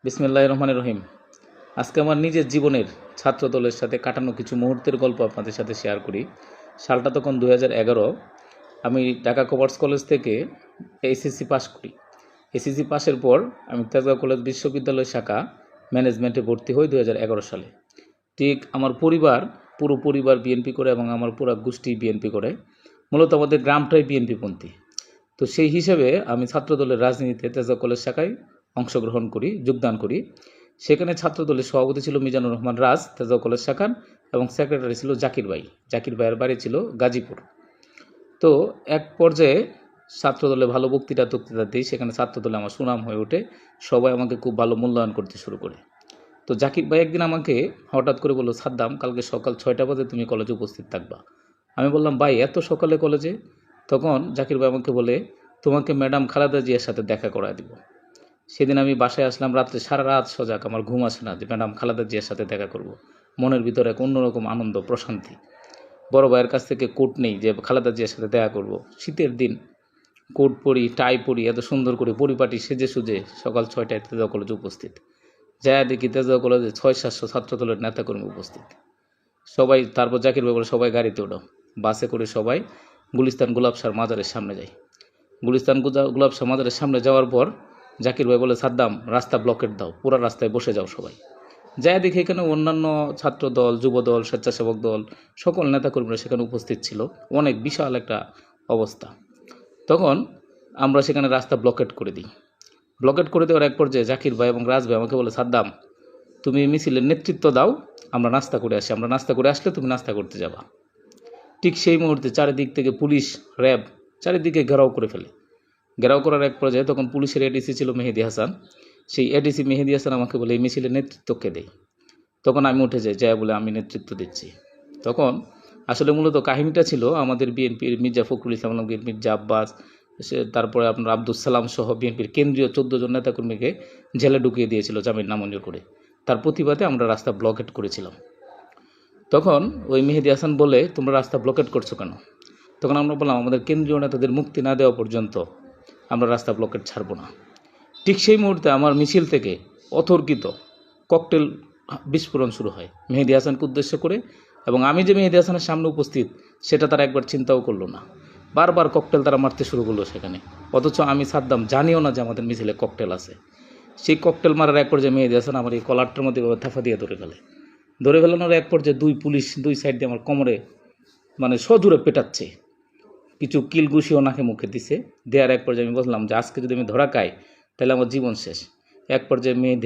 বিসমিল্লাহির রহমানির রহিম। আজকে আমার নিজের জীবনের ছাত্রদলের সাথে কাটানো কিছু মুহূর্তের গল্প আপনাদের সাথে শেয়ার করি। সালটা তখন 2011। আমি ঢাকা কমার্স কলেজ থেকে এসএসসি পাস করি। এসএসসি পাসের পর আমি তেজগাঁও কলেজ বিশ্ববিদ্যালয় শাখা ম্যানেজমেন্টে ভর্তি হই 2011 সালে। ঠিক আমার পুরো পরিবার বিএনপি করে এবং আমার পুরো গোষ্ঠী বিএনপি করে। মূলত আমাদের গ্রামটাই বিএনপিপন্থী। তো সেই হিসেবে আমি ছাত্রদলের রাজনীতিতে তেজগাঁও কলেজ শাখায় অংশগ্রহণ করি, যোগদান করি। সেখানে ছাত্রদলের সভাপতি ছিল মিজানুর রহমান রাজ তেজগাঁও কলেজ শাখার, এবং সেক্রেটারি ছিল জাকির ভাই। জাকির ভাইয়ের বাড়ি ছিল গাজীপুর। তো এক পর্যায়ে ছাত্রদলে ভালো বক্তৃতা দিই, সেখানে ছাত্রদলে আমার সুনাম হয়ে ওঠে, সবাই আমাকে খুব ভালো মূল্যায়ন করতে শুরু করে। তো জাকির ভাই একদিন আমাকে হঠাৎ করে বলল, সাদ্দাম, কালকে সকাল 6টা বাজে তুমি কলেজে উপস্থিত থাকবা। আমি বললাম, ভাই এত সকালে কলেজে? তখন জাকির ভাই আমাকে বলে, তোমাকে ম্যাডাম খালেদা জিয়ার সাথে দেখা করায় দিব। সেদিন আমি বাসায় আসলাম, রাত্রে সারা রাত সজাগ, আমার ঘুম আসে না যে ম্যাডাম খালেদা জিয়ার সাথে দেখা করব। মনের ভিতরে এক অন্যরকম আনন্দ, প্রশান্তি। বড় ভাইয়ের কাছ থেকে কোট নেই যে খালেদা জিয়ার সাথে দেখা করব। শীতের দিন কোট পরি, টাই পরি, এত সুন্দর করে পরিপাটি সেজে সুজে সকাল 6টায় তেজগাঁও কলেজে উপস্থিত। যায় দেখি তেজগাঁও কলেজে 600-700 ছাত্রদলের নেতাকর্মী উপস্থিত। সবাই, তারপর জাকির ভাই বলে, সবাই গাড়িতে ওঠো। বাসে করে সবাই গুলিস্তান গোলাপ শাহ মাজারের সামনে যাই। গুলিস্তান গোলাপ শাহ মাজারের সামনে যাওয়ার পর জাকির ভাই বলে, সাদ্দাম, রাস্তা ব্লকেট দাও, পুরো রাস্তায় বসে যাও সবাই। যায় দেখি এখানে অন্যান্য ছাত্র দল, যুব দল, স্বেচ্ছাসেবক দল, সকল নেতাকর্মীরা সেখানে উপস্থিত ছিল। অনেক বিশাল একটা অবস্থা। তখন আমরা সেখানে রাস্তা ব্লকেট করে দিই। ব্লকেট করে দেওয়ার এক পর্যায়ে জাকির ভাই এবং রাজ ভাই আমাকে বলে, সাদ্দাম, তুমি মিছিলের নেতৃত্ব দাও, আমরা নাস্তা করে আসি, আমরা নাস্তা করে আসলে তুমি নাস্তা করতে যাবা। ঠিক সেই মুহূর্তে চারিদিক থেকে পুলিশ, র্যাব চারিদিকে ঘেরাও করে ফেলে। ঘেরাও করার এক পর্যায়ে তখন পুলিশের এডিসি ছিল মেহেদি হাসান। সেই এডিসি মেহেদি হাসান আমাকে বলে, এই মিছিলের নেতৃত্বকে দেয়। তখন আমি উঠে যাই, যায় বলে আমি নেতৃত্ব দিচ্ছি। তখন আসলে মূলত কাহিনীটা ছিল, আমাদের বিএনপির মির্জা ফখরুল ইসলাম আলমগীর, মির্জা আব্বাস, তারপরে আপনার আব্দুল সালাম সহ বিএনপির কেন্দ্রীয় 14 জন নেতাকর্মীকে জেলে ঢুকিয়ে দিয়েছিল জামিন নামঞ্জুর করে। তার প্রতিবাদে আমরা রাস্তা ব্লকেট করেছিলাম। তখন ওই মেহেদি হাসান বলে, তোমরা রাস্তা ব্লকেট করছো কেন? তখন আমরা বললাম, আমাদের কেন্দ্রীয় নেতাদের মুক্তি না দেওয়া পর্যন্ত আমরা রাস্তা ব্লকেট ছাড়ব না। ঠিক সেই মুহূর্তে আমার মিছিল থেকে অতর্কিত ককটেল বিস্ফোরণ শুরু হয় মেহেদি হাসানকে উদ্দেশ্য করে, এবং আমি যে মেহেদি হাসানের সামনে উপস্থিত সেটা তারা একবার চিন্তাও করলো না। বারবার ককটেল তারা মারতে শুরু করলো সেখানে, অথচ আমি সাদ্দাম জানিও না যে আমাদের মিছিলে ককটেল আছে। সেই ককটেল মারার এক পর্যায়ে মেহেদি হাসান আমার এই কলারটার মধ্যে থাফা দিয়ে ধরে ফেলানোর এক পর্যায়ে দুই পুলিশ দুই সাইড দিয়ে আমার কোমরে মানে সজোরে পেটাচ্ছে, কিছু কিল ঘুষিও নাকে মুখে দিছে। দেওয়ার এক পর্যায়ে আমি বললাম যে আজকে যদি আমি ধরা খাই তাহলে আমার জীবন শেষ। এক পর্যায়ে মেয়ে